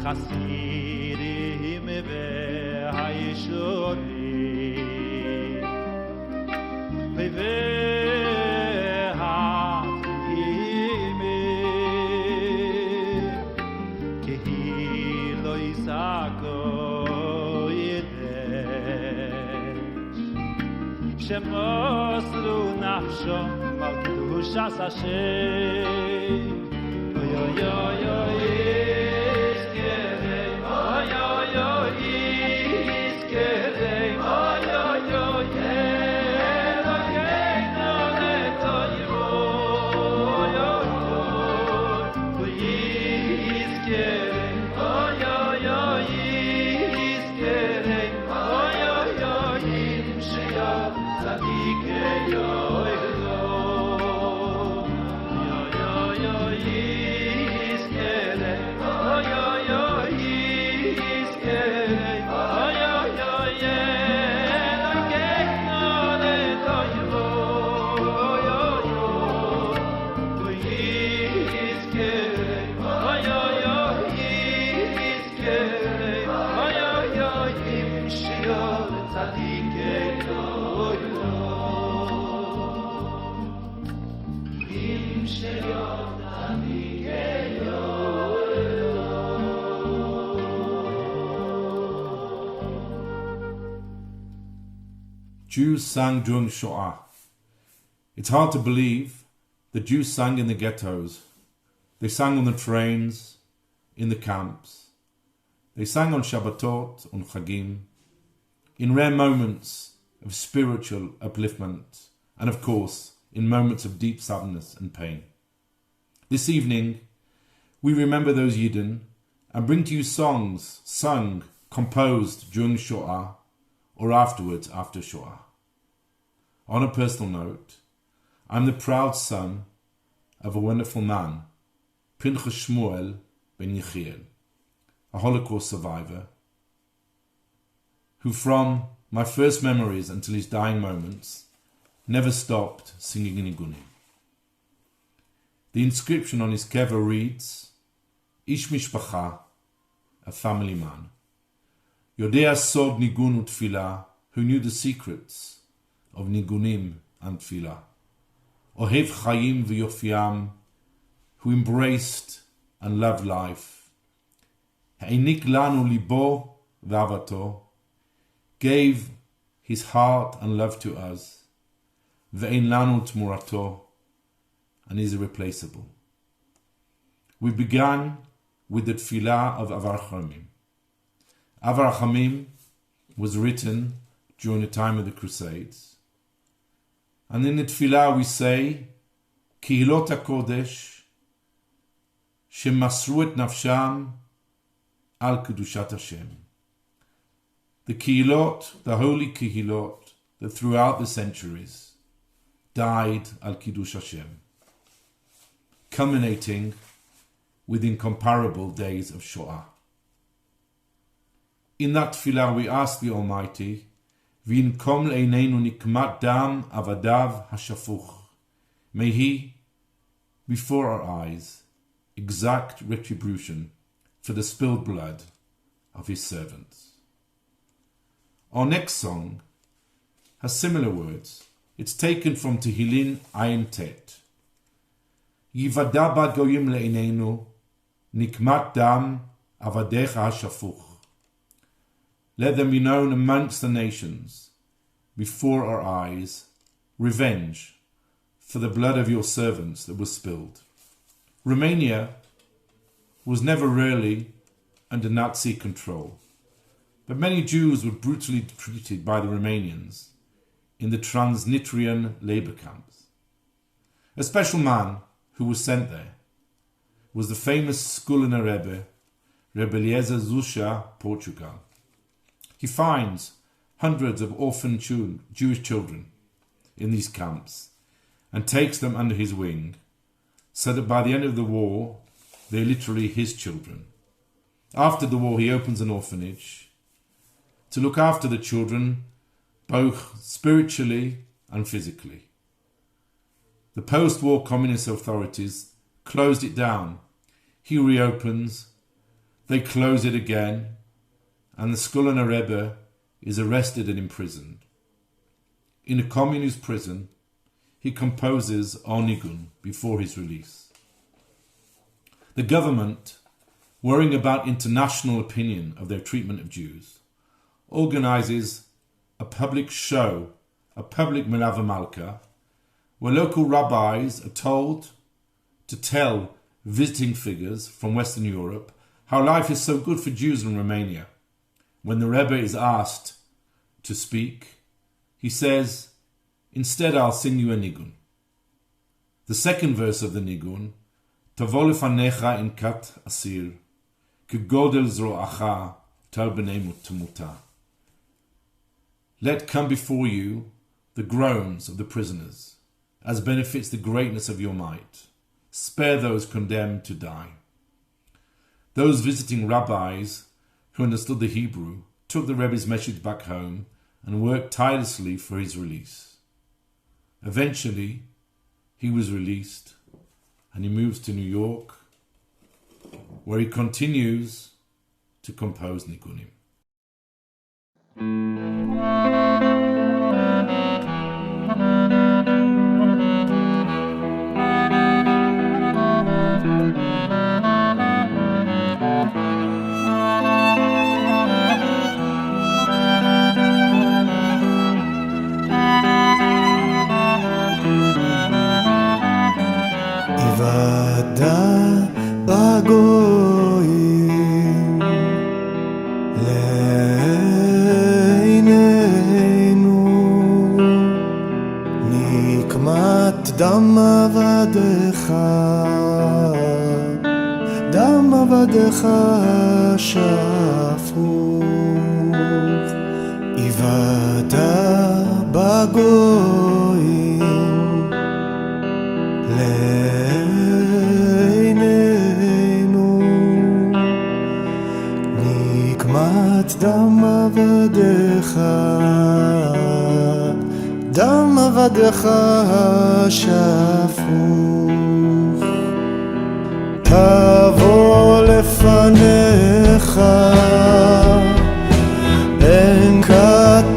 חסידים והישורים והתהימים כהי לא יסעקו ידש שמוסרו נפשו על קדושת השם oy oy oy oy iskere oy oy oy iskere oy oy oy elokei no netoy oy oy oy iskere oy oy oy iskere oy oy oy shio tzadikei oy Jews sang during Shoah. It's hard to believe that Jews sang in the ghettos. They sang on the trains, in the camps. They sang on Shabbatot, on Chagim, in rare moments of spiritual upliftment, and of course, in moments of deep sadness and pain. This evening, we remember those Yidden and bring to you songs sung, composed during Shoah, or afterwards after Shoah. On a personal note, I'm the proud son of a wonderful man, Pinchas Shmuel ben Yechiel, a Holocaust survivor, who from my first memories until his dying moments never stopped singing nigunim. The inscription on his kever reads, Ish Mishpacha, a family man. Yodea sod nigun utfilah, who knew the secrets of nigunim and tfilah. Ohev chayim v'yofiam, who embraced and loved life. Ha'enik lanu libo v'avato, gave his heart and love to us. Ve'ein lanu tmurato, and is irreplaceable. We began with the tfilah of Avarachamim. Avarachamim was written during the time of the Crusades. And in the tfilah we say, Kihilot HaKodesh, shemasru et nafsham al kedushat Hashem. The Kihilot, the holy Kihilot, that throughout the centuries died al Kiddush Hashem, culminating with incomparable days of Shoah. In that tefillah we ask the Almighty, V'inkom le'eineinu nikmat dam avadav hashafuch. May He, before our eyes, exact retribution for the spilled blood of His servants. Our next song has similar words. It's taken from Tehillim Ayin Tet. Yivada ba goyim le'eineinu nikmat dam avadecha hashafuch. Let them be known amongst the nations, before our eyes, revenge for the blood of your servants that was spilled. Romania was never really under Nazi control, but many Jews were brutally treated by the Romanians in the Transnistrian labor camps. A special man who was sent there was the famous Skulina Rebbe, Rebbe Eliezer Zusha, Portugal. He finds hundreds of orphan Jewish children in these camps and takes them under his wing, so that by the end of the war, they're literally his children. After the war, he opens an orphanage to look after the children, both spiritually and physically. The post-war communist authorities closed it down. He reopens, They close it again, and the Skolana Rebbe is arrested and imprisoned. In a communist prison, he composes Onigun before his release. The government, worrying about international opinion of their treatment of Jews, organizes a public show, a public Melava Malka, where local rabbis are told to tell visiting figures from Western Europe how life is so good for Jews in Romania. When the Rebbe is asked to speak, he says, "Instead I'll sing you a nigun." The second verse of the nigun, "Tavo lefanecha in kat asir, kegodel zroacha tal b'nei temuta." Let come before you the groans of the prisoners, as benefits the greatness of your might. Spare those condemned to die. Those visiting rabbis who understood the Hebrew took the Rebbe's message back home and worked tirelessly for his release. Eventually, he was released and he moves to New York, where he continues to compose nigunim. Ivada bagoyim leinenu nikmat dam avadecha shafuch. Ivada bagoyim leinenu nikmat dam avadecha shafuch. Tavo lefanecha en kat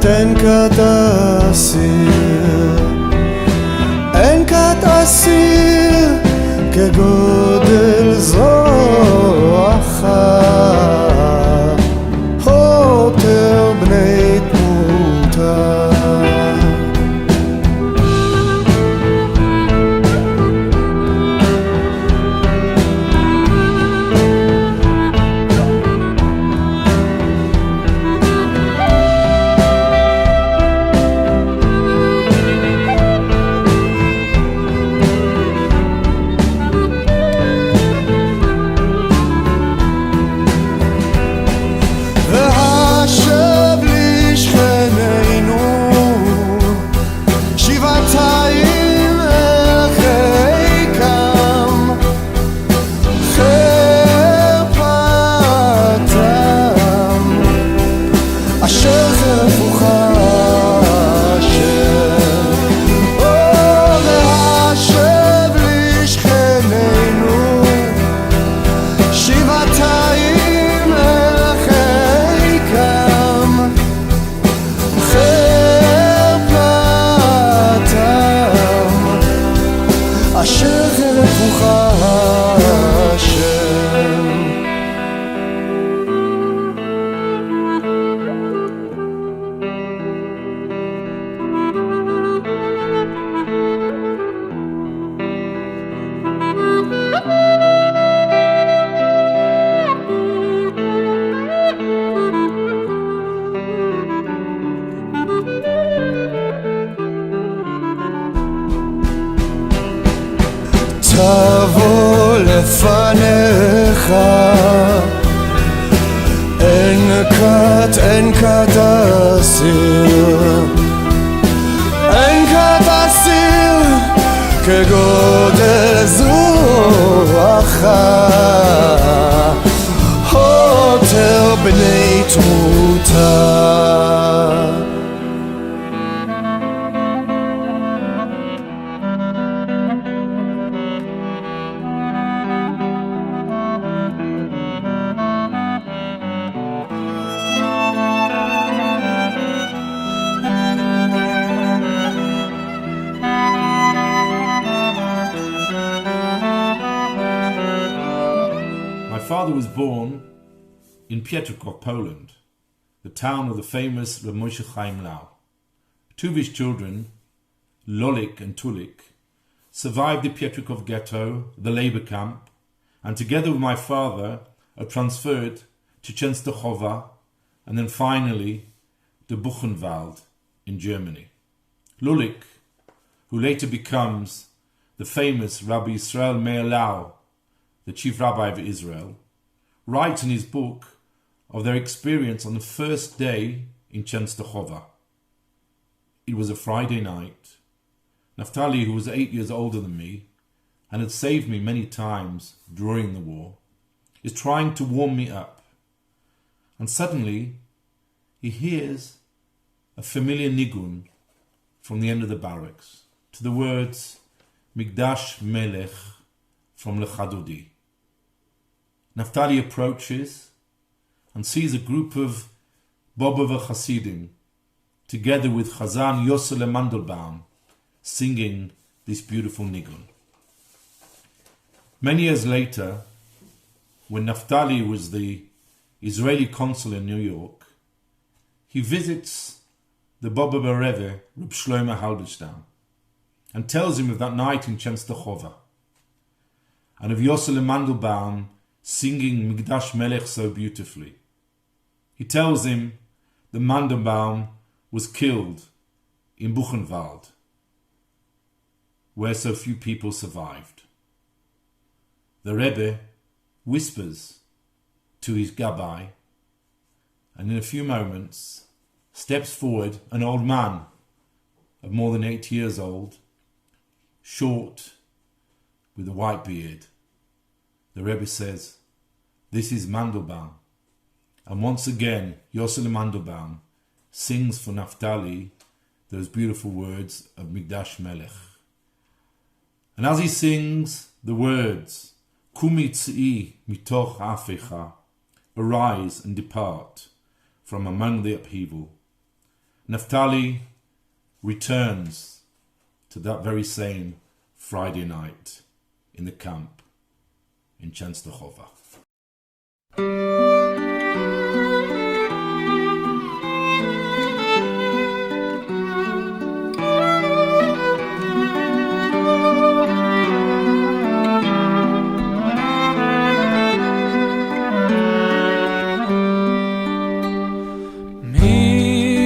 asir, en kat asir כגודל זרועך, הותר בני תמותה. תבוא לפניך אין כת אסיר כגודל זרועך, הותר בני תמותה. father was born in Piotrków, Poland, the town of the famous Rav Moshe Chaim Lau. Two of his children, Lolik and Tulik, survived the Piotrków ghetto, the labor camp, and together with my father are transferred to Częstochowa and then finally to Buchenwald in Germany. Lulik, who later becomes the famous Rabbi Yisrael Meir Lau, the chief rabbi of Israel, writes in his book of their experience on the first day in Częstochowa. It was a Friday night. Naftali, who was 8 years older than me and had saved me many times during the war, is trying to warm me up. And suddenly he hears a familiar nigun from the end of the barracks to the words Migdash Melech from Lecha Dodi. Naftali approaches and sees a group of Bobova Hasidim together with Chazan Yosele Mandelbaum singing this beautiful nigun. Many years later, when Naftali was the Israeli consul in New York, he visits the Bobova Rebbe, Reb Shlomo Halberstam, and tells him of that night in Częstochowa and of Yosele Mandelbaum singing Migdash Melech so beautifully. He tells him that Mandelbaum was killed in Buchenwald, where so few people survived. The Rebbe whispers to his gabbai, and in a few moments steps forward an old man of more than 80 years old, short, with a white beard. The Rebbe says, "This is Mandelbaum." And once again, Yosele Mandelbaum sings for Naftali those beautiful words of Migdash Melech. And as he sings the words, Kumi tz'i mitoch afecha, arise and depart from among the upheaval, Naftali returns to that very same Friday night in the camp in Częstochowa.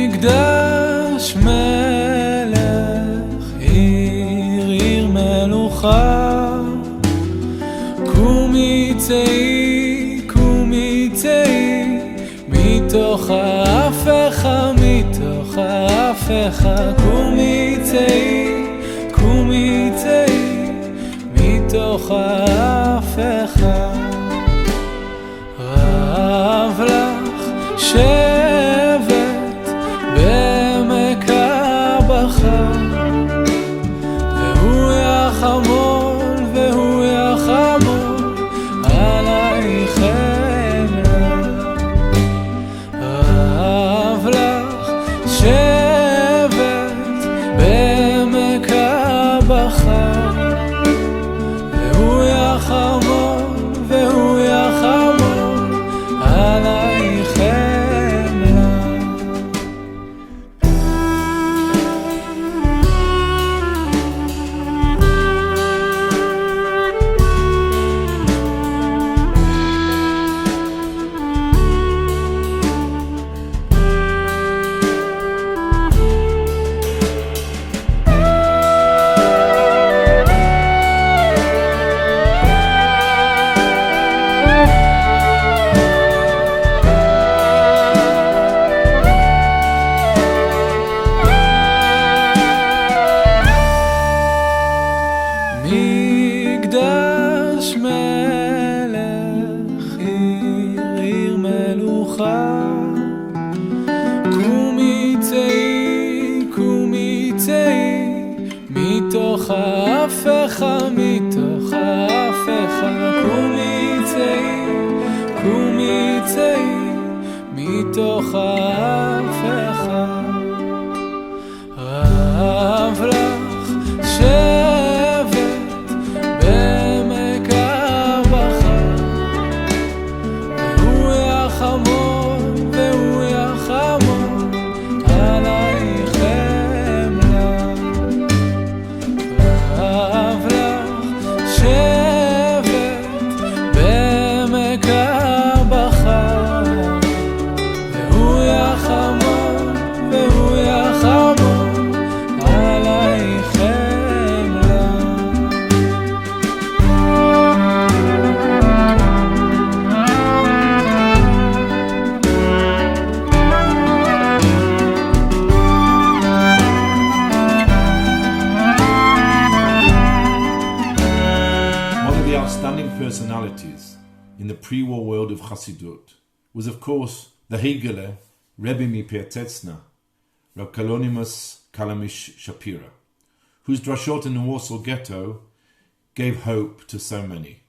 מקדש מלך עיר מלוכה, קומי צאי מתוך ההפכה, מתוך ההפכה, קומי צאי מתוך ההפכה. רב לך שבט בעמק הבכה, והוא יחמול עלייך חמלה. רב לך שבט בעמק הבכה, והוא יחמול עלייך חמלה. מקדש מלך עיר מלוכה, קומי צאי מתוך ההפכה, מתוך ההפכה, קומי צאי מתוך ההפכה. רב לך שבט בעמק הבכה, the outstanding personalities in the pre-war world of Chassidut was, of course, the Hegele Rebbe Mipiertetzna, Rav Kalonimus Kalamish Shapira, whose drashot in the Warsaw Ghetto gave hope to so many.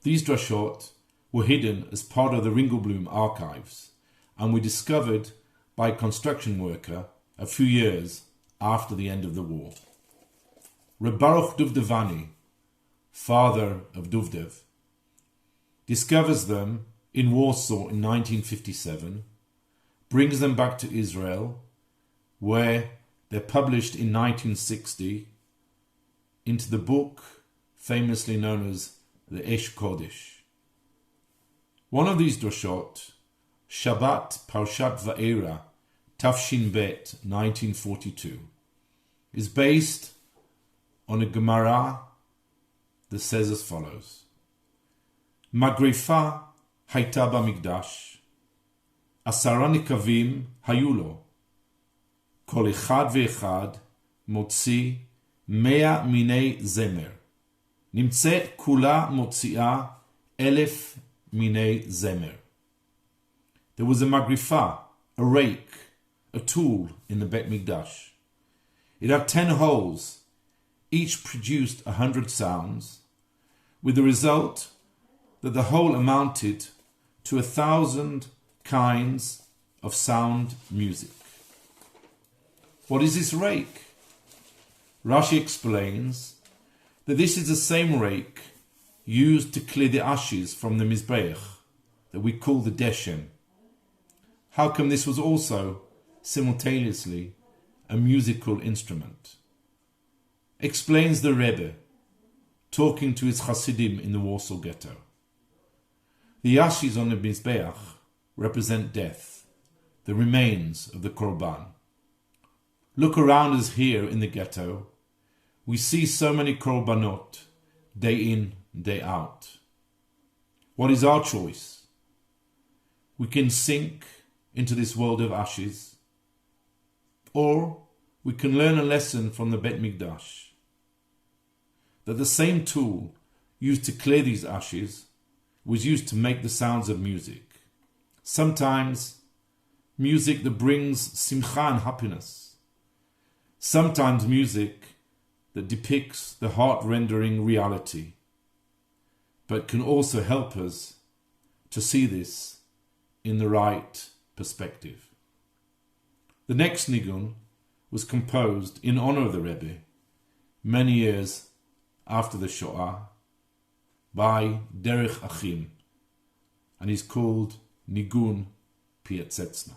These drashot were hidden as part of the Ringelblum archives and were discovered by a construction worker a few years after the end of the war. Reb Baruch Duvdevani, father of Duvdev, discovers them in Warsaw in 1957, brings them back to Israel, where they're published in 1960 into the book famously known as the Esh Kodesh. One of these drashot, Shabbat Parshat Va'era, Tafshin Bet, 1942, is based on a Gemara that says as follows: Magrifa hayta bamikdash, 10 nikavim hayu lo, kol echad ve'echad motzi 100 minei zemer, nimtzet kula motzi'a 1000 minei zemer. There was a magrifa, a rake, a tool in the Bet Mikdash. It had 10 holes, each produced 100 sounds, with the result that the whole amounted to 1,000 kinds of sound music. What is this rake? Rashi explains that this is the same rake used to clear the ashes from the Mizbeach that we call the Deshem. How come this was also simultaneously a musical instrument? Explains the Rebbe, talking to his Hasidim in the Warsaw Ghetto. The ashes on the Mizbeach represent death, the remains of the Korban. Look around us here in the ghetto. We see so many Korbanot, day in, day out. What is our choice? We can sink into this world of ashes, or we can learn a lesson from the Bet Mikdash, that the same tool used to clear these ashes was used to make the sounds of music. Sometimes music that brings simcha and happiness. Sometimes music that depicts the heart-rendering reality, but can also help us to see this in the right perspective. The next nigun was composed in honor of the Rebbe many years after the Shoah by Derech Achim, and is called Nigun Pietzetzna.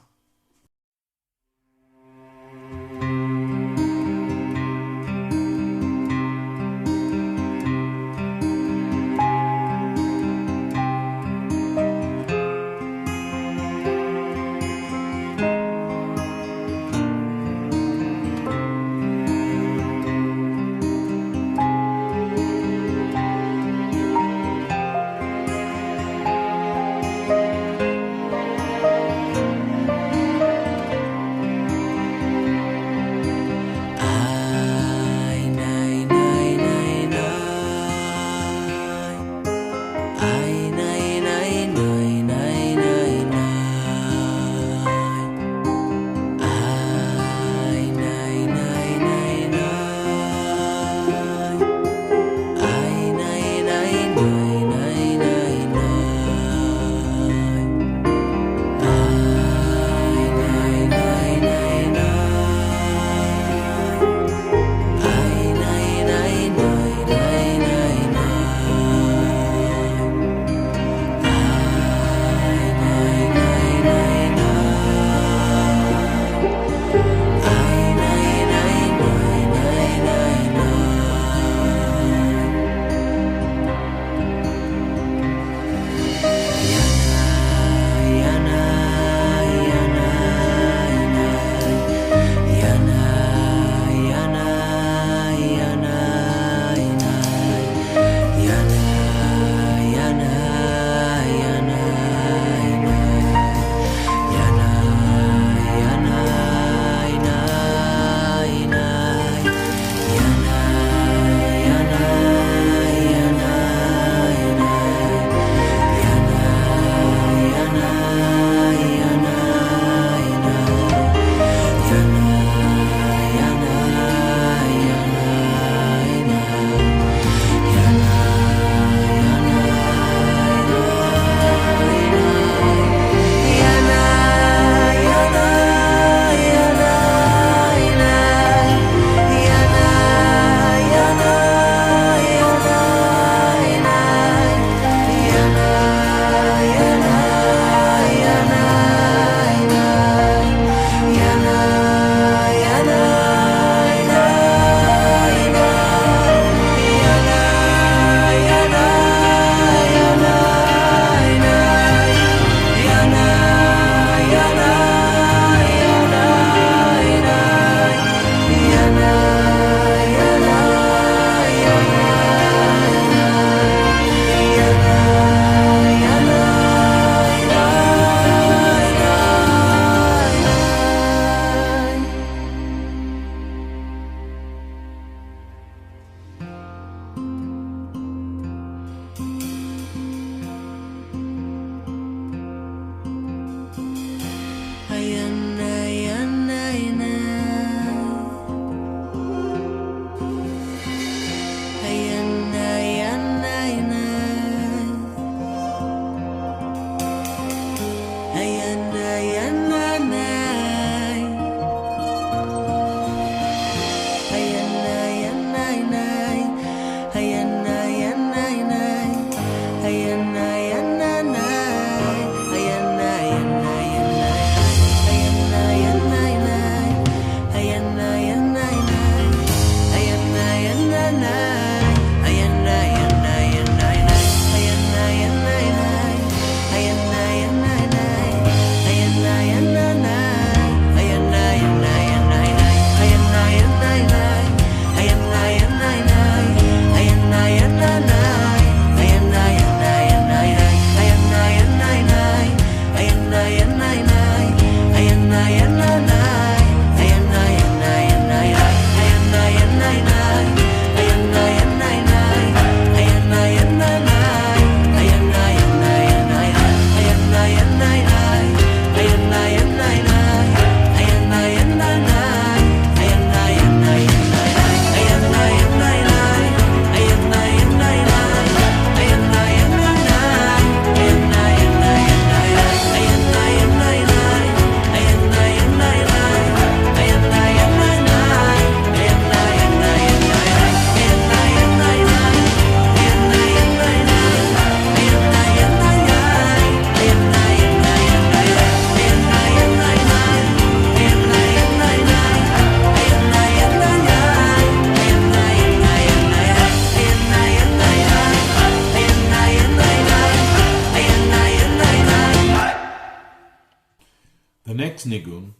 next nigun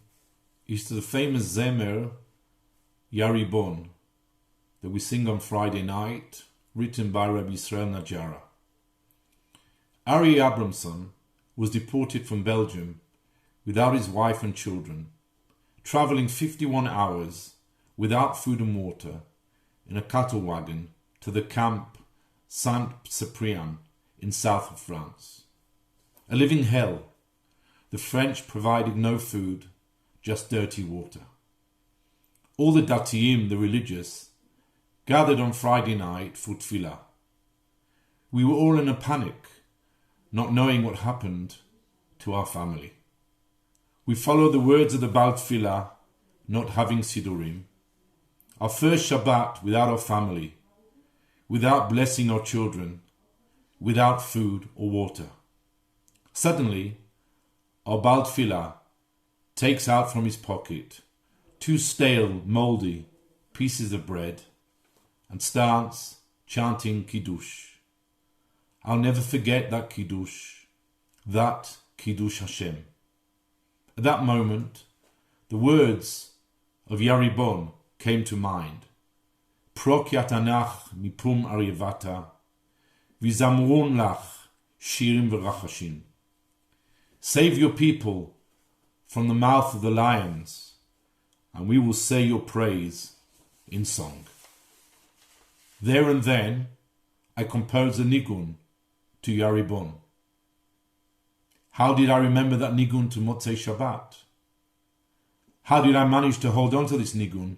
is to the famous Zemer Yaribon that we sing on Friday night, written by Rabbi Yisrael Najara. Ari Abramson was deported from Belgium without his wife and children, travelling 51 hours without food and water in a cattle wagon to the camp Saint-Cyprien in south of France. A living hell. The French provided no food, just dirty water. All the Datiim, the religious, gathered on Friday night for Tfilah. We were all in a panic, not knowing what happened to our family. We followed the words of the Baal Tfilah, not having Sidurim. Our first Shabbat without our family, without blessing our children, without food or water. Suddenly, our Baal Tfilah takes out from his pocket 2 stale, mouldy pieces of bread and starts chanting Kiddush. I'll never forget that Kiddush Hashem. At that moment, the words of Yaribon came to mind. Prok yatanach mipum aryevata, vizamrun lach shirim v'rachashim. Save your people from the mouth of the lions, and we will say your praise in song. There and then, I composed a nigun to Yaribon. How did I remember that nigun to Motzei Shabbat? How did I manage to hold on to this nigun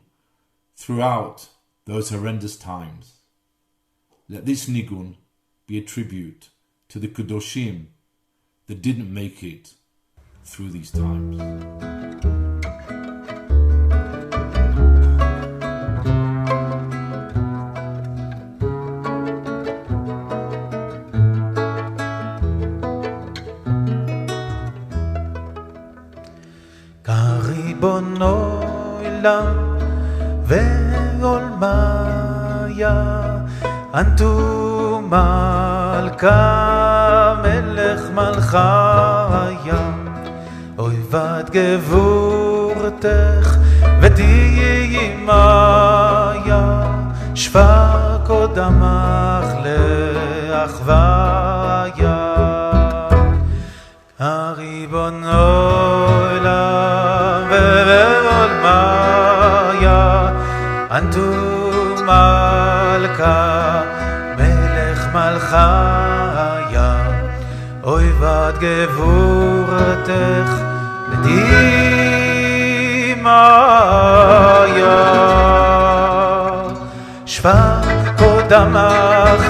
throughout those horrendous times? Let this nigun be a tribute to the Kedoshim that didn't make it through these times. כריבונו עולם ועולמיה אנטו מלכה מלך מלכיה אוי בת גבורתך ותהי עמיה שפע קודמך לאחוויה הריבונו עולם ועולמיה אנטו מלכה מלך מלכיה אוי בת גבורתך ודמעיה שפע קודמך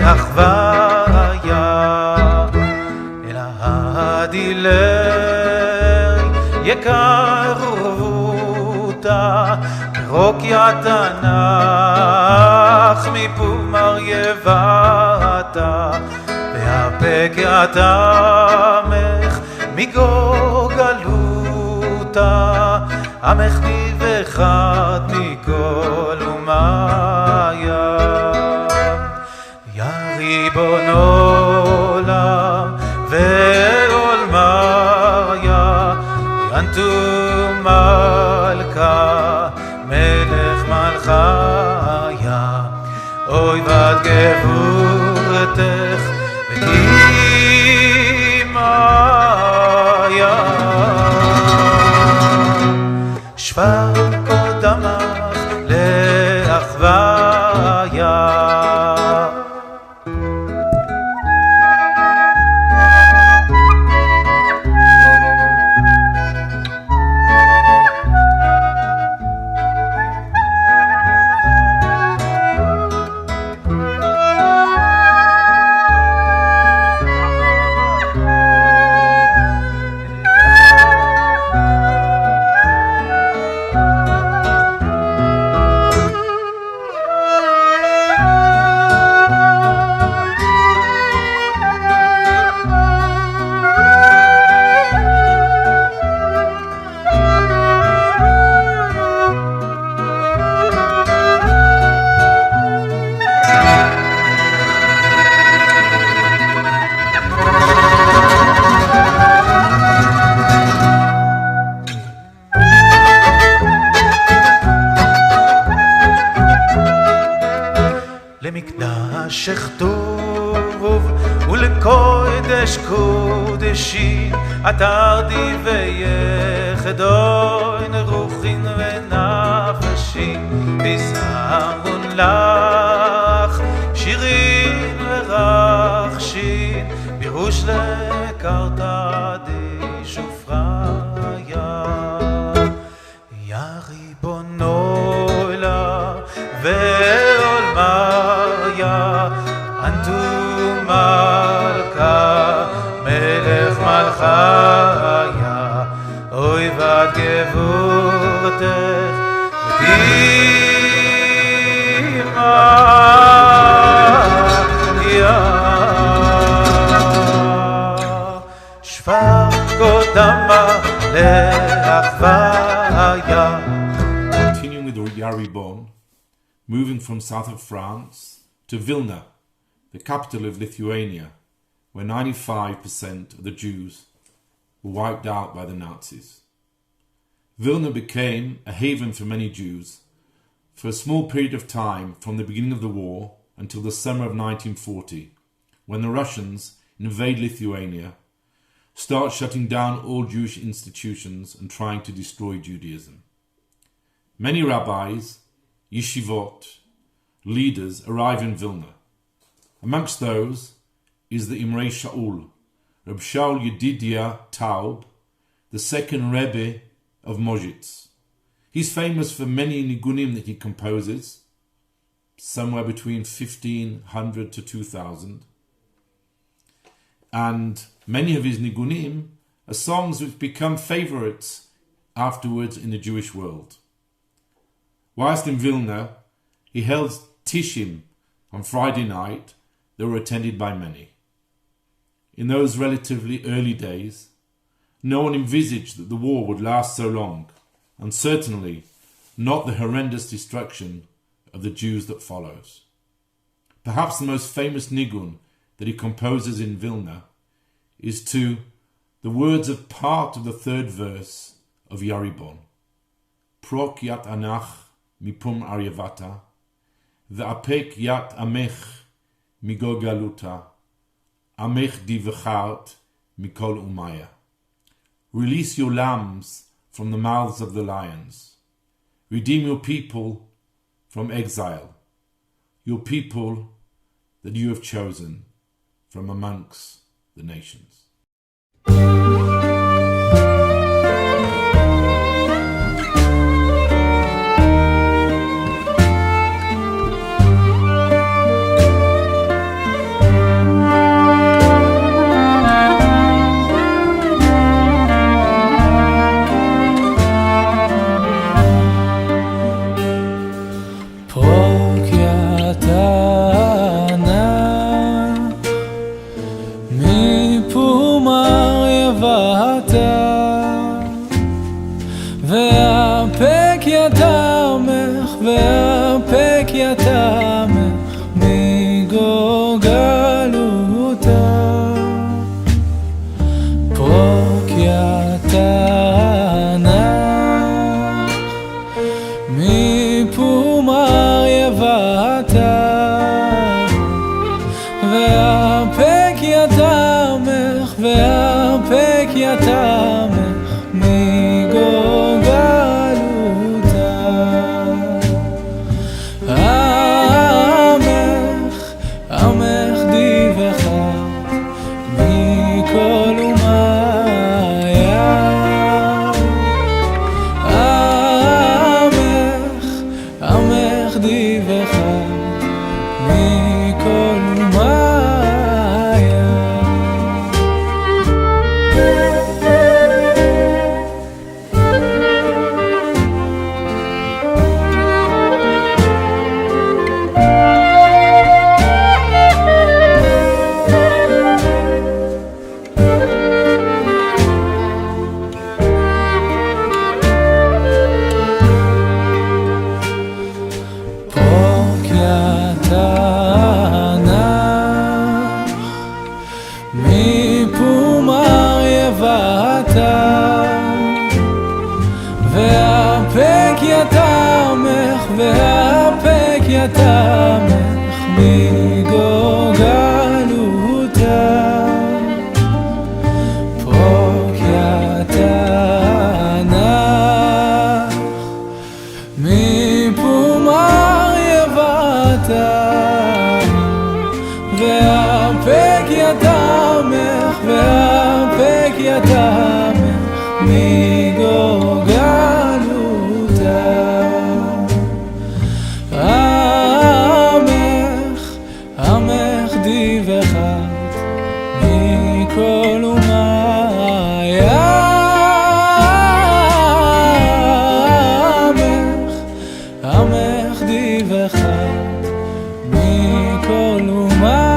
לאחוויה אלא הדילי יקרותה רוק יתנך מפום ארייבתה והפק יתמך מגוגלותה עמך נבחת מכל אומיה יא ריבון עולם ועולמיה ינטו מלכה מלך מלכיה אוי בת גבורתך ודמעיה שפע קודמך לאחוויה שכתוב ולקודש קודשי אתר דיבי יחדוין רוחין ונפשי ויזמון לך שירים ורחשים בירוש לקרתא דשופריה יא ריבונו לה ועולמיה אנטו מלכה מלך מלכיה אוי בת גבורתך ותימיה שפר קודמה לאחוויה. Continuing with the Yaribon, moving from south of France to Vilna, the capital of Lithuania, where 95% of the Jews were wiped out by the Nazis. Vilna became a haven for many Jews for a small period of time from the beginning of the war until the summer of 1940, when the Russians invade Lithuania, start shutting down all Jewish institutions and trying to destroy Judaism. Many rabbis, yeshivot, leaders arrive in Vilna. Amongst those is the Imrei Shaul, Reb Shaul Yedidia Taub, the second Rebbe of Mozhitz. He's famous for many nigunim that he composes, somewhere between 1,500 to 2,000. And many of his nigunim are songs which become favorites afterwards in the Jewish world. Whilst in Vilna, he held Tishim on Friday night that were attended by many. In those relatively early days, no one envisaged that the war would last so long, and certainly not the horrendous destruction of the Jews that follows. Perhaps the most famous nigun that he composes in Vilna is to the words of part of the third verse of Yaribon. Prok yat anach mipum aryavata, ve'apek yat amech migol galuta, amech divachart mikol umaya. Release your lambs from the mouths of the lions. Redeem your people from exile, your people that you have chosen from amongst the nations. והפק יתמך והפק יתמך מגוגלותה פרוק יתנך מפומר יבתה והפק יתמך והפק יתמך והפק יתמך והפק יתמך מגו והרפק יתמך, והרפק יתמך מגוגלותה. עמך דיבך מכל אומיה. עמך דיבך מכל אומיה.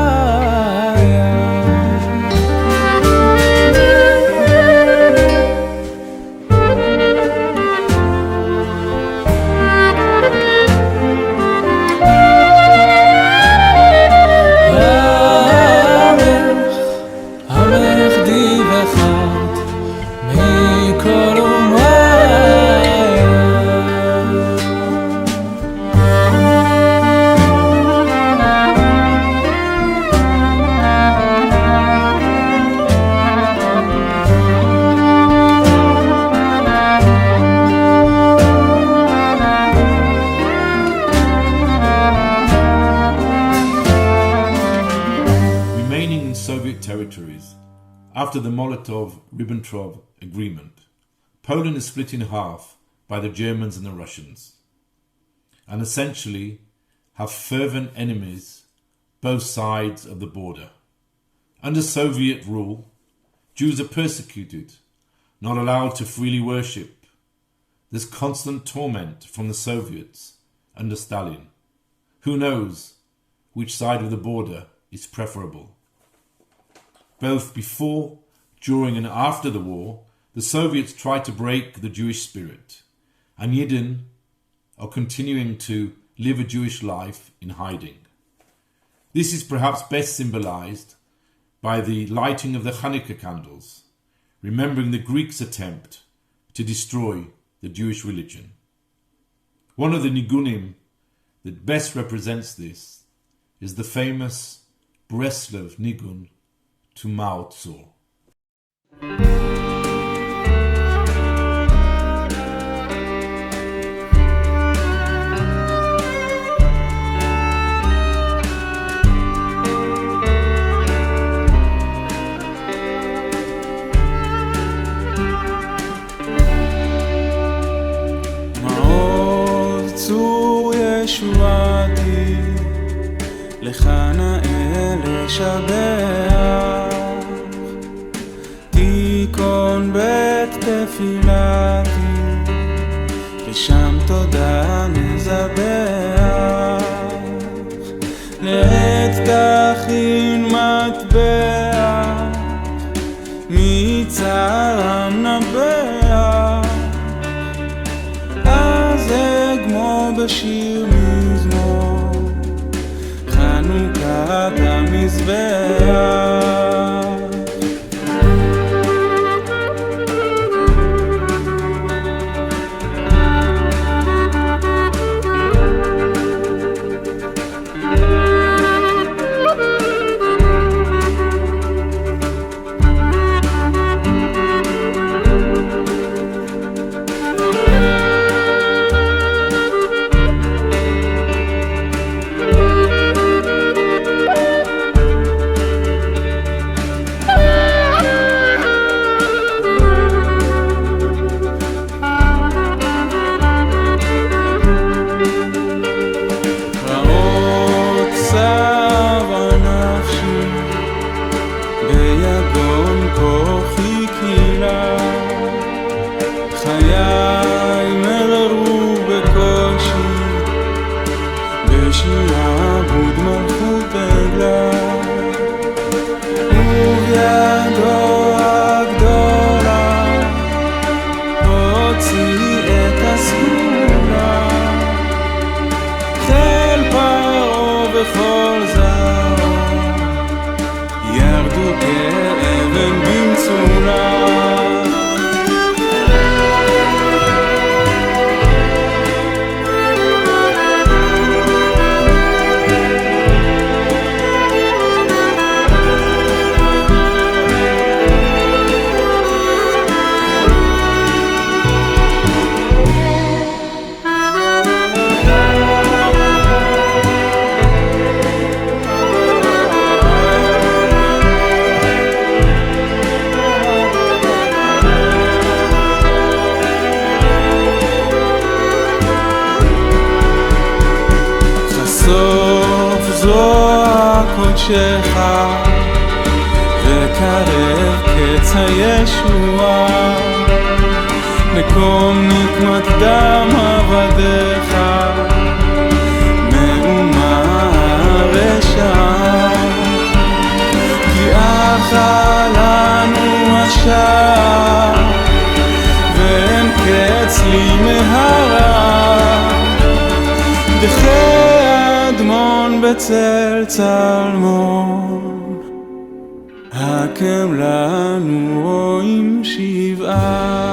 After the Molotov-Ribbentrop agreement, Poland is split in half by the Germans and the Russians, and essentially have fervent enemies both sides of the border. Under Soviet rule, Jews are persecuted, not allowed to freely worship. There's constant torment from the Soviets under Stalin. Who knows which side of the border is preferable? Both before, during and after the war, the Soviets tried to break the Jewish spirit, and Yidden are continuing to live a Jewish life in hiding. This is perhaps best symbolized by the lighting of the Hanukkah candles, remembering the Greeks' attempt to destroy the Jewish religion. One of the nigunim that best represents this is the famous Breslov nigun to Mao Tzu. מעוז צור ישועתי, לך נאה לשבח, תיכון בית תפילתי, ושם תודה נזבח, לעת תכין מטבע, מצערם נבח, אז אגמור בשיר מזמור, חנוכת המזבח. חושכה וקרב קץ הישועה נקום נקמת דם עבדיך מאומה רשעה כי אכה לנו השעה ואין קץ לי מהרה דחי אדמון בצל צלמון הקם לנו רואים שבעה.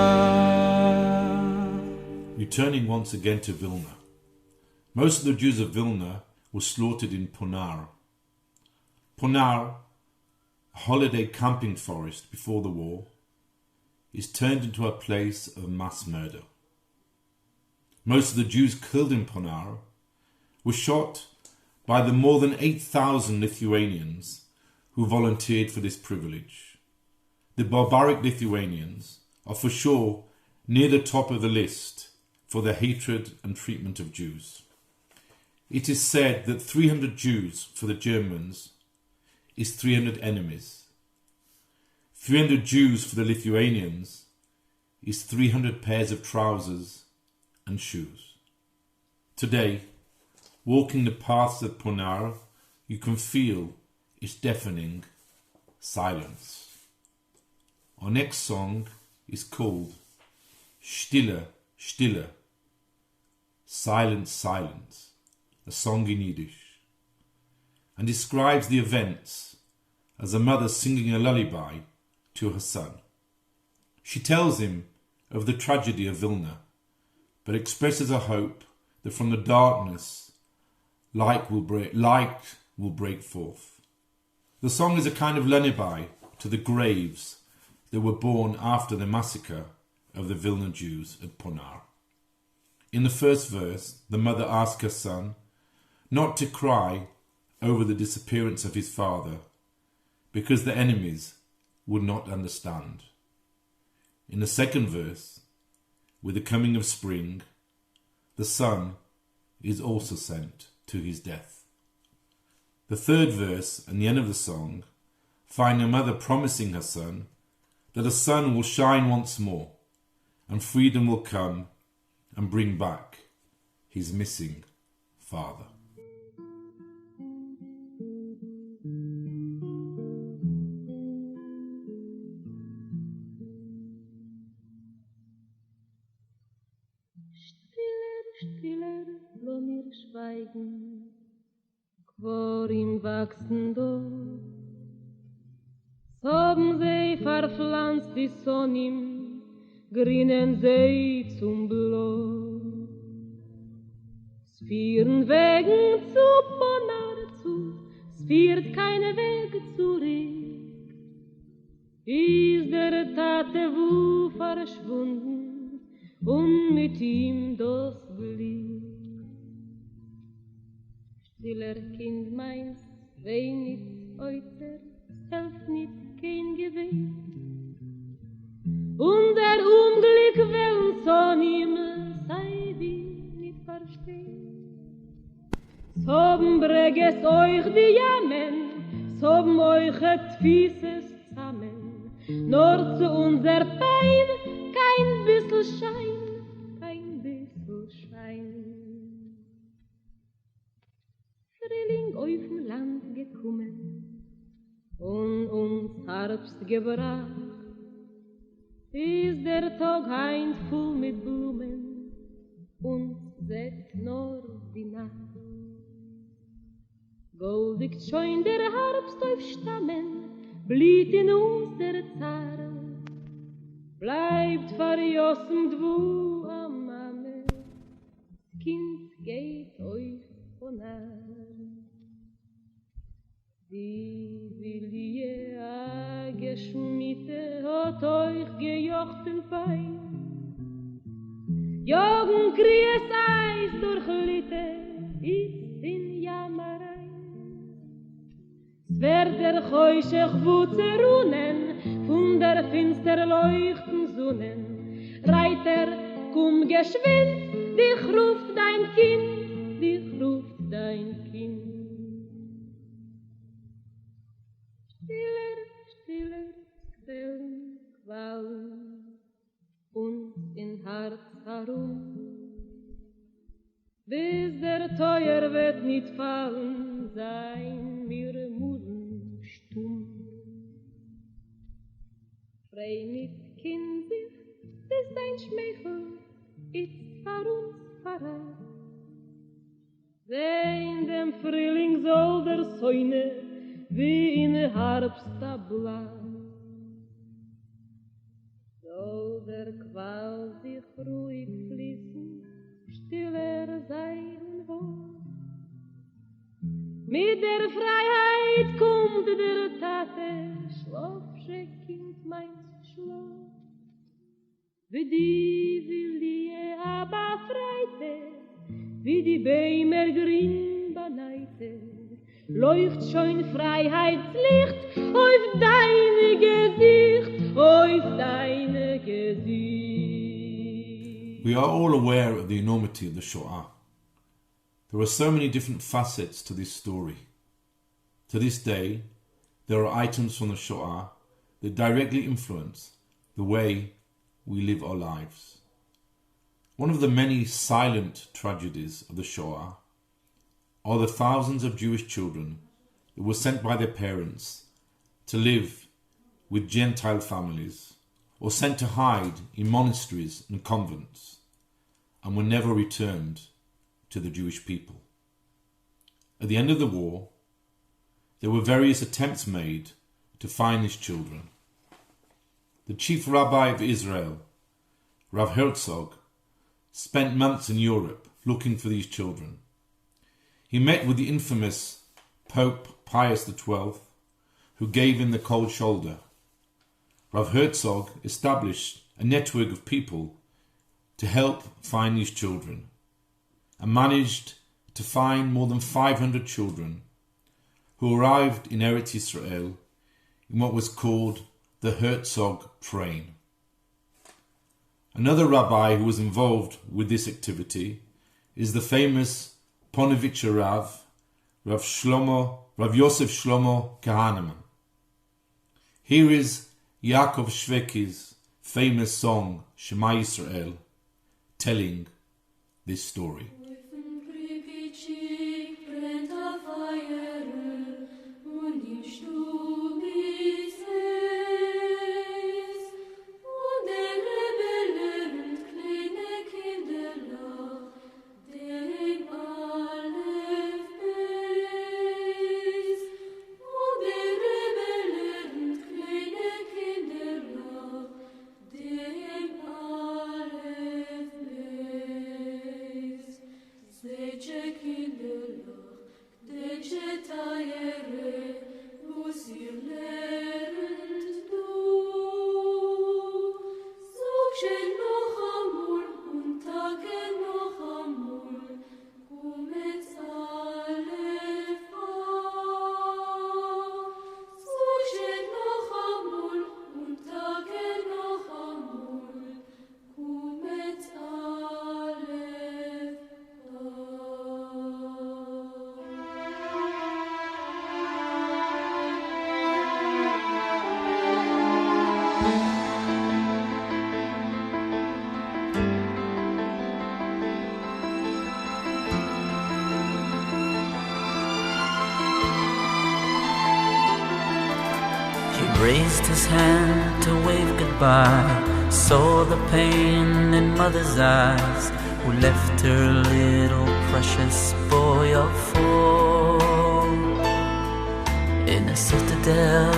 Returning once again to Vilna. Most of the Jews of Vilna were slaughtered in Ponar. Ponar, a holiday camping forest before the war, is turned into a place of mass murder. Most of the Jews killed in Ponar were shot by the more than 8,000 Lithuanians who volunteered for this privilege. The barbaric Lithuanians are for sure near the top of the list for their hatred and treatment of Jews. It is said that 300 Jews for the Germans is 300 enemies. 300 Jews for the Lithuanians is 300 pairs of trousers and shoes. Today, walking the paths of Ponar, you can feel its deafening silence. Our next song is called Stille, Stille, Silence, Silence, a song in Yiddish, and describes the events as a mother singing a lullaby to her son. She tells him of the tragedy of Vilna, but expresses a hope that from the darkness light will break forth. The song is a kind of lullaby to the graves that were born after the massacre of the Vilna Jews at Ponar. In the first verse, the mother asks her son not to cry over the disappearance of his father because the enemies would not understand. In the second verse, with the coming of spring, the son is also sent to his death. The third verse and the end of the song find a mother promising her son that the sun will shine once more and freedom will come and bring back his missing father. Stiller, lo mir schweigen, vor ihm wachsen dort. Haben sie verpflanzt die Sonne, grünen See zum Blut. Es führen Wegen zu Ponar zu, es führt keine Wege zurück. Ist der Tate wo verschwunden und mit ihm das Glück. Stiller Kind meins, wein nicht heute, helft nicht kein Gewinn. Unser Unglück will von ihm sei wie nicht verstehen. Soben breges euch die Jammen, soben euch et Fieses zusammen, nur zu unser Pein kein bissl Schein, kein bissl Schein. Frühling auf dem Land gekommen und uns Herbst gebracht, ist der Tag heint voll mit Blumen und sät nur die Nacht. Goldig schon der Herbst auf Stammen, blüht in uns der Zar, bleibt verjossen dwu am Mame, Kind geht euch von Ar. Die Willie geschmiete hat euch gejocht im Bein. Jogen kries Eis durch Litte, ist in Jammerei. Es wird der Heuschech Wutze runen, von der finster leuchten Sonnen. Reiter, komm geschwind, dich ruft dein Kind, dich ruft dein Kind. Stiller, stiller, Quellen, Quallen, uns in Herz herum. Bis der Teuer wird nicht fallen, sein wir Musen stumm. Frei nicht kind sich, bis dein Schmeichel ist vor uns verrat. Seh in dem Frühling soll der Säune wie in Herbst der Blatt. Soll der Qual sich ruhig fließen, stiller sein Wort. Mit der Freiheit kommt der Tate, schlafsche Kind meins Schlaf. Wie die Willie aber freite, wie die Bäume grün beneite, läuft schon Freiheitslicht auf deine Gesicht, auf deine Gesicht. We are all aware of the enormity of the Shoah. There are so many different facets to this story. To this day, there are items from the Shoah that directly influence the way we live our lives. One of the many silent tragedies of the Shoah are the thousands of Jewish children that were sent by their parents to live with Gentile families or sent to hide in monasteries and convents and were never returned to the Jewish people. At the end of the war, there were various attempts made to find these children. The chief rabbi of Israel, Rav Herzog, spent months in Europe looking for these children. He met with the infamous Pope Pius XII, who gave him the cold shoulder. Rav Herzog established a network of people to help find these children and managed to find more than 500 children who arrived in Eretz Israel in what was called the Herzog train. Another rabbi who was involved with this activity is the famous Ponevezher Rav Yosef Shlomo Kahaneman. Here is Yaakov Shveki's famous song Shema Yisrael telling this story. Raised his hand to wave goodbye, saw the pain in mother's eyes, who left her little precious boy of 4 in a citadel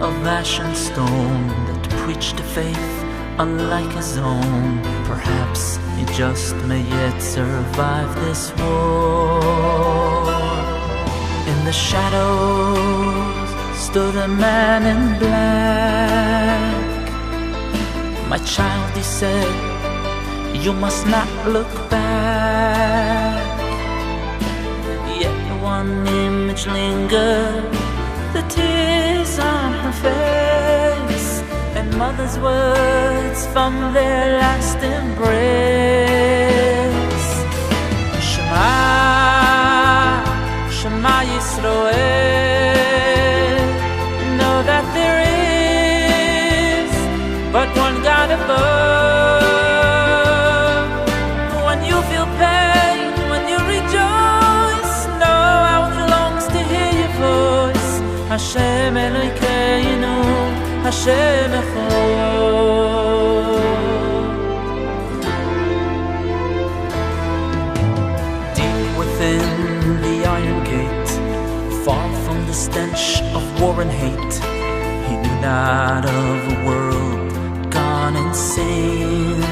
of ash and stone that preached a faith unlike his own. Perhaps he just may yet survive this war. In the shadows stood a man in black. My child, he said, you must not look back. Yet one image lingered, the tears on her face, and mother's words from their last embrace. Shema, Shema Yisrael, above. When you feel pain, when you rejoice, know how it longs to hear your voice. Hashem Elokeinu, Hashem Echad. Deep within the iron gate, far from the stench of war and hate, he knew not of a world gone insane.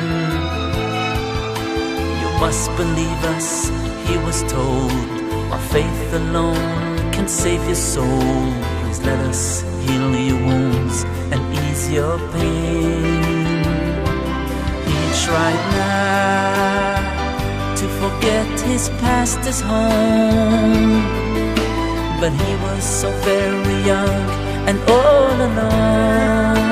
You must believe us, he was told, our faith alone can save your soul. Please let us heal your wounds and ease your pain. He tried not to forget his past, his home, but he was so very young and all alone.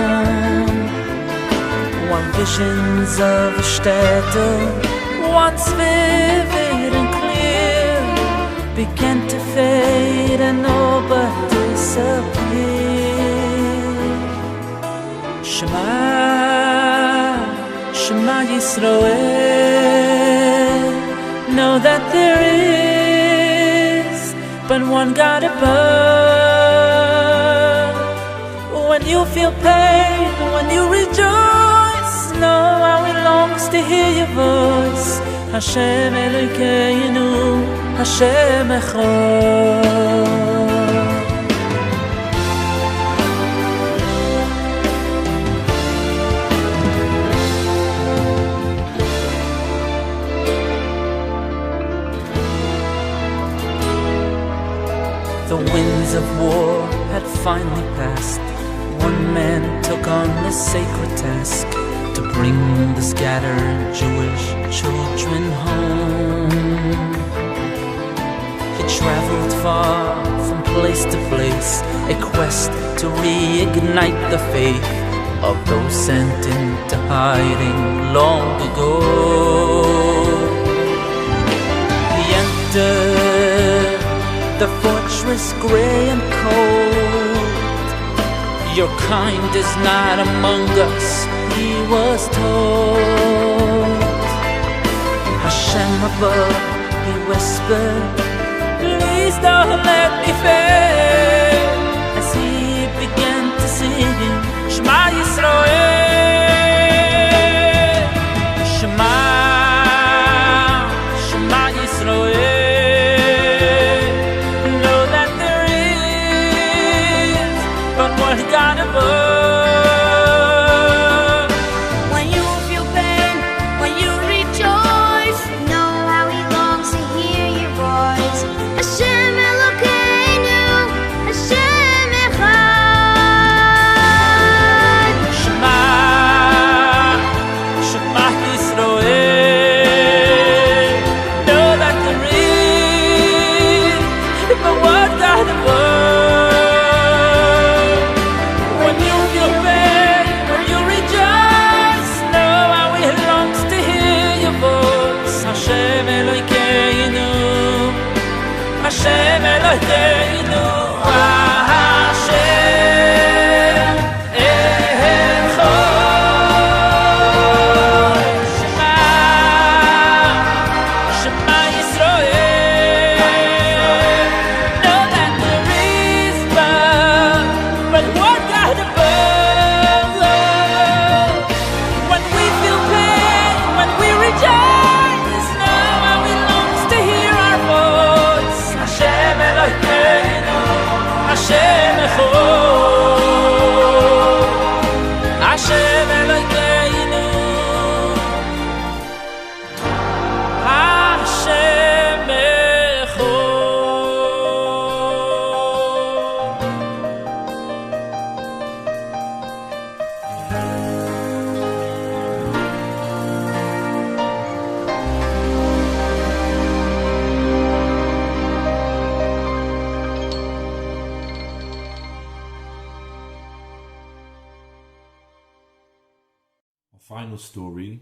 While visions of a stätte, once vivid and clear, began to fade and all but disappear. Shema, Shema Yisroel, know that there is but one God above. When you feel pain, when you rejoice, know how it longs to hear your voice. Hashem Elokeinu, Hashem Echad. The winds of war had finally passed. One man took on the sacred task to bring the scattered Jewish children home. He traveled far from place to place, a quest to reignite the faith of those sent into hiding long ago. He entered the fortress gray and cold. Your kind is not among us, he was told. Hashem above, he whispered, please don't let me fail. As he began to sing Shema Yisroel, Shema, Shema Yisroel. God above. When you feel pain, when you rejoice, know how he longs to hear your voice. Hashem Elokeinu, Hashem Echad. Shema, Shema Yisroel. Know that there is but one God above. Hashem Elokeinu, Hashem Echad. Shema, Shema Yisroel. Know that there is but one God above. When we feel pain, when we rejoice, know how he longs to hear our voice. Hashem Elokeinu, Hashem Echad. Hashem Elokeinu, Hashem Echad. Final story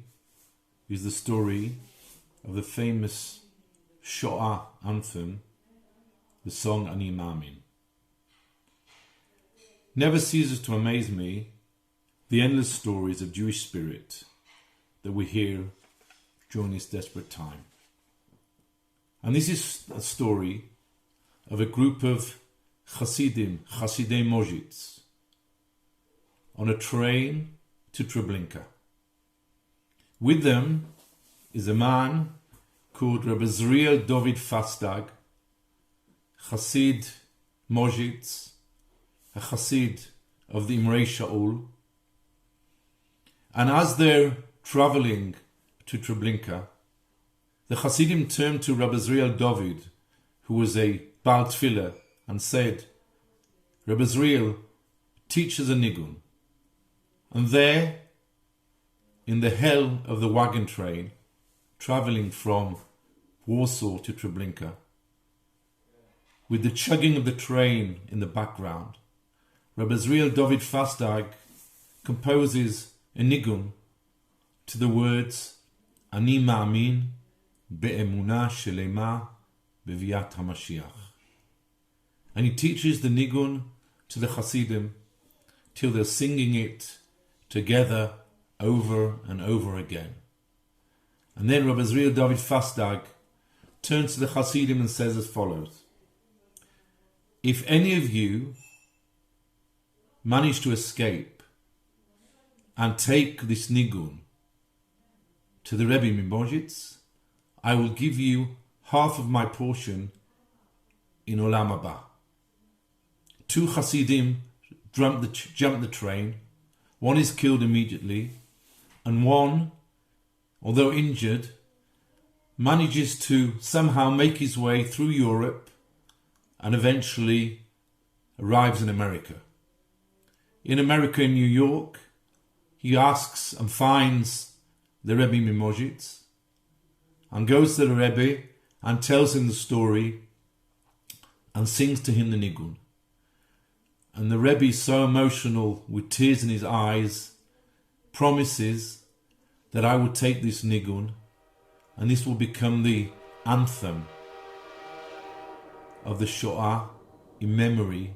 is the story of the famous Shoah anthem, the song Ani Mamin. Never ceases to amaze me the endless stories of Jewish spirit that we hear during this desperate time. And this is a story of a group of Chasidei Mozhitz, on a train to Treblinka. With them is a man called Rabbi Zriel David Fastag, Chasid Mozhitz, a Chasid of the Imrei Shaul. And as they're traveling to Treblinka, the Hasidim turned to Rabbi Zriel David, who was a Baal Tfilah, and said, Rabbi Zriel, teach us a nigun. And there, in the hell of the wagon train, traveling from Warsaw to Treblinka, with the chugging of the train in the background, Rabbi Zriel David Fastag composes a nigun to the words Ani ma'amin be'emunah shelema beviat HaMashiach. And he teaches the nigun to the Hasidim till they're singing it together over and over again. And then Rabbi Zriel David Fastag turns to the Hasidim and says as follows: if any of you manage to escape and take this nigun to the Rebbe Mimozhitz, I will give you half of my portion in Olam Haba. 2 Hasidim jump the train. One is killed immediately, and one, although injured, manages to somehow make his way through Europe and eventually arrives in America. In America, in New York, he asks and finds the Rebbe Mimozhitz and goes to the Rebbe and tells him the story and sings to him the nigun. And the Rebbe is so emotional, with tears in his eyes, promises that I will take this nigun and this will become the anthem of the Shoah in memory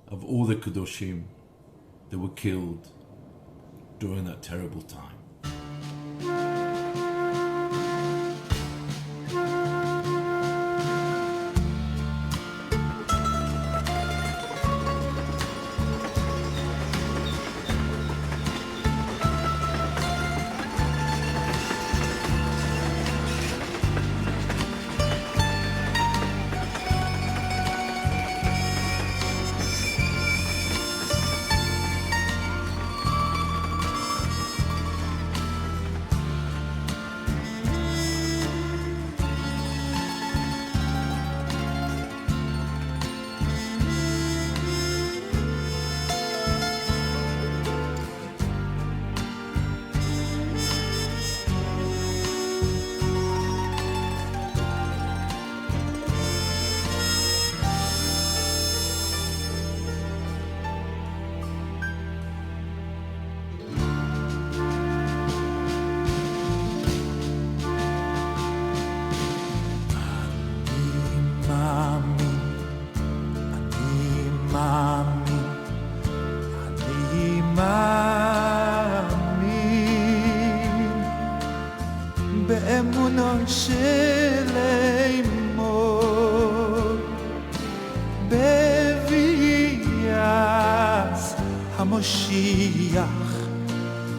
of all the Kedoshim that were killed during that terrible time.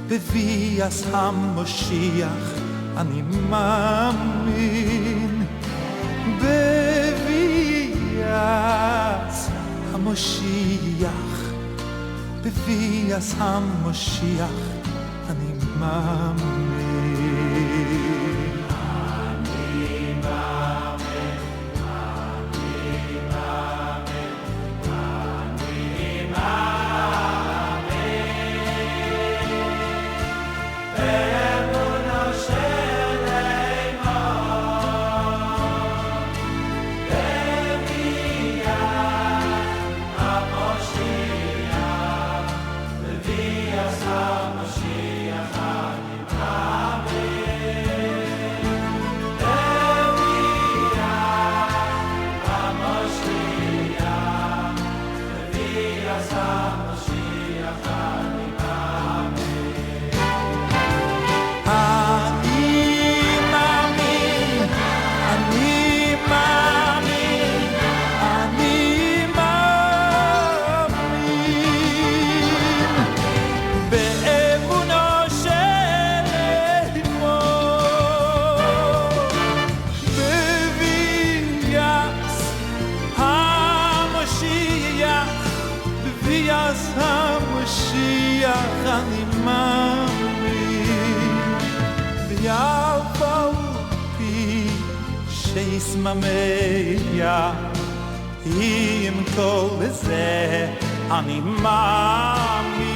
בביאס המשיח אני מאמין בביאס המשיח בביאס המשיח אני מאמין Mashiach, בביאת המשיח אני מאמין, ואף על פי שיסממיה עם כל זה אני מאמין,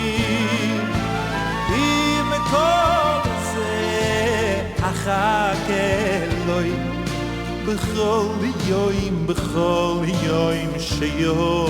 עם כל זה אחכה אלוהי בכל יום שיבוא.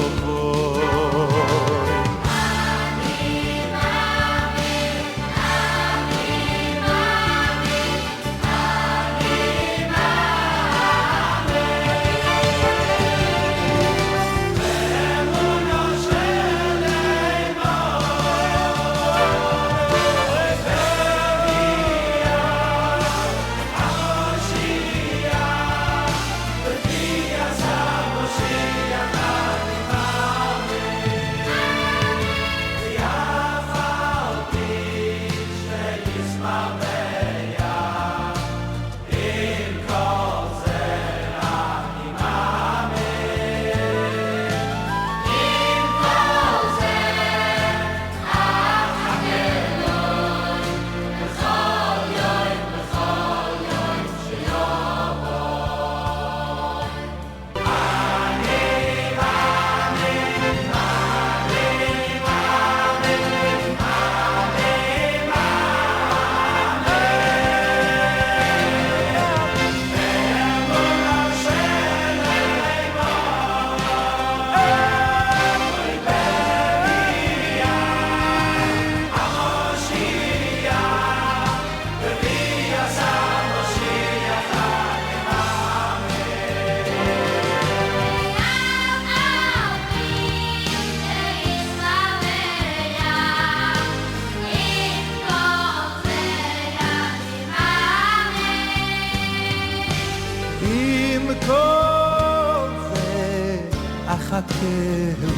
אחכה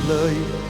אלוהי